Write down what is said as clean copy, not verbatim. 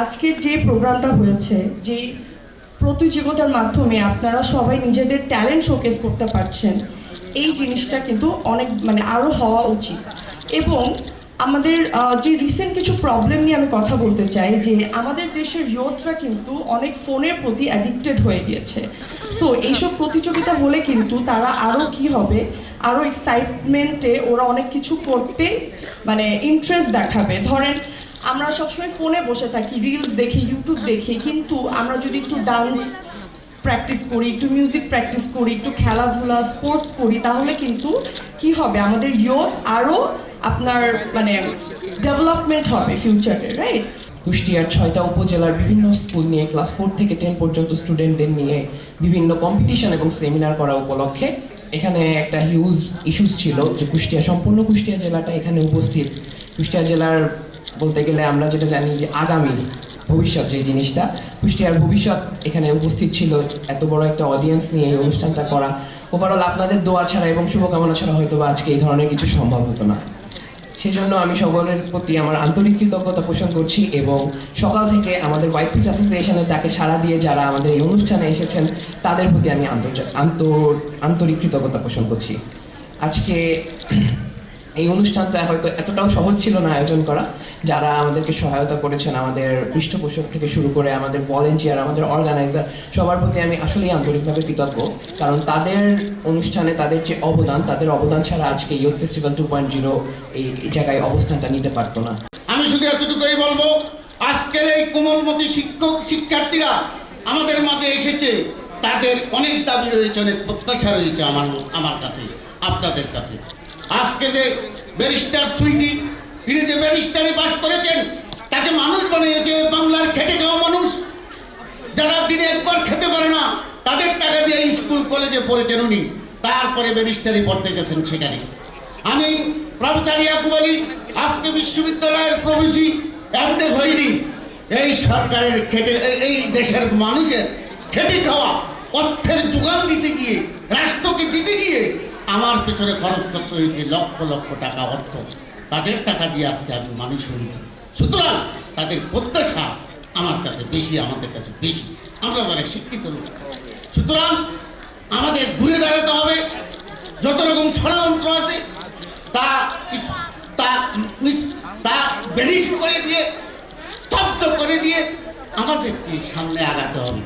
আজকের যে প্রোগ্রামটা হয়েছে, যে প্রতিযোগিতার মাধ্যমে আপনারা সবাই নিজেদের ট্যালেন্ট শোকেস করতে পারছেন, এই জিনিসটা কিন্তু অনেক আরও হওয়া উচিত। এবং আমাদের যে রিসেন্ট কিছু প্রবলেম নিয়ে আমি কথা বলতে চাই, যে আমাদের দেশের ইয়ুথরা কিন্তু অনেক ফোনের প্রতি অ্যাডিক্টেড হয়ে গিয়েছে। সো এইসব প্রতিযোগিতা হলে কিন্তু তারা আরও কি হবে, আরও এক্সাইটমেন্টে ওরা অনেক কিছু করতে ইন্টারেস্ট দেখাবে। ধরেন আমরা সবসময় ফোনে বসে থাকি, রিলস দেখি, ইউটিউব দেখি, কিন্তু আমরা যদি একটু ডান্স প্র্যাকটিস করি, একটু মিউজিক প্র্যাকটিস করি, একটু খেলাধুলা স্পোর্টস করি, তাহলে কিন্তু কি হবে, আমাদের ইয়ুথ আরও আপনার ডেভেলপমেন্ট হবে ফিউচারে, রাইট? কুষ্টিয়ার 6টা উপজেলার বিভিন্ন স্কুল নিয়ে ক্লাস 4 থেকে 10 পর্যন্ত স্টুডেন্টদের নিয়ে বিভিন্ন কম্পিটিশন এবং সেমিনার করা উপলক্ষে এখানে একটা হিউজ ইস্যুস ছিল যে সম্পূর্ণ কুষ্টিয়া জেলাটা এখানে উপস্থিত। কুষ্টিয়া জেলার বলতে গেলে আমরা যেটা জানি যে আগামী ভবিষ্যৎ, যে জিনিসটা কুষ্টিয়ার ভবিষ্যৎ এখানে উপস্থিত ছিল। এত বড় একটা অডিয়েন্স নিয়ে এই অনুষ্ঠানটা করা, ওভারঅল আপনাদের দোয়া ছাড়া এবং শুভকামনা ছাড়া হয়তো বা আজকে এই ধরনের কিছু সম্ভব হতো না। সেই জন্য আমি সকলের প্রতি আমার আন্তরিক কৃতজ্ঞতা পোষণ করছি এবং সকাল থেকে আমাদের হোয়াইট পিস অ্যাসোসিয়েশনের ডাকে সাড়া দিয়ে যারা আমাদের এই অনুষ্ঠানে এসেছেন তাদের প্রতি আমি আন্তরিক কৃতজ্ঞতা পোষণ করছি। আজকে এই অনুষ্ঠানটা হয়তো এতটাও সহজ ছিল না আয়োজন করা। যারা আমাদেরকে সহায়তা করেছেন, আমাদের পৃষ্ঠপোষক থেকে শুরু করে আমাদের ভলেন্টিয়ার, আমাদের অর্গানাইজার, সবার প্রতি আমি আসলেই আন্তরিকভাবে কৃতজ্ঞ। কারণ তাদের অনুষ্ঠানে তাদের যে অবদান, তাদের অবদান ছাড়া আজকে ইয়ুথ ফেস্টিভ্যাল 2.0 এই জায়গায় অবস্থানটা নিতে পারতো না। আমি শুধু এতটুকুই বলবো, আজকের এই কোমলমতি শিক্ষার্থীরা আমাদের মাঝে এসেছে, তাদের অনেক দাবি রয়েছে, অনেক প্রত্যাশা রয়েছে আমার কাছে, আপনাদের কাছে। আজকে যে ব্যারিস্টার সুইটি, তিনি যে ব্যারিস্টারে পাস করেছেন, তাকে মানুষ বানিয়েছে বাংলার খেটে খাওয়া মানুষ, যারা দিনে একবার খেতে পারে না, তাদের টাকা দিয়ে স্কুল কলেজে পড়েছেন উনি, তারপরে ব্যারিস্টারি পড়তে গেছেন সেখানে। আমি প্রফেসর ইয়াকুব আলী আজকে বিশ্ববিদ্যালয়ের প্রবেশী এমনি হয়নি, এই সরকারের এই দেশের মানুষের খেটে খাওয়া অর্থের যোগান দিতে গিয়ে, রাষ্ট্রকে দিতে গিয়ে আমার পেছনে খরচ করতে হয়েছে লক্ষ লক্ষ টাকা অর্থ। তাদের টাকা দিয়ে আজকে আমি মানুষ হয়েছি। সুতরাং তাদের প্রত্যাশা আমার কাছে বেশি, আমাদের কাছে বেশি, আমরা যারা শিক্ষিত লোক। সুতরাং আমাদের ঘুরে দাঁড়াতে হবে, যত রকম ষড়যন্ত্র আছে তা বেনিশ করে দিয়ে, স্তব্ধ করে দিয়ে আমাদেরকে সামনে আগাতে হবে।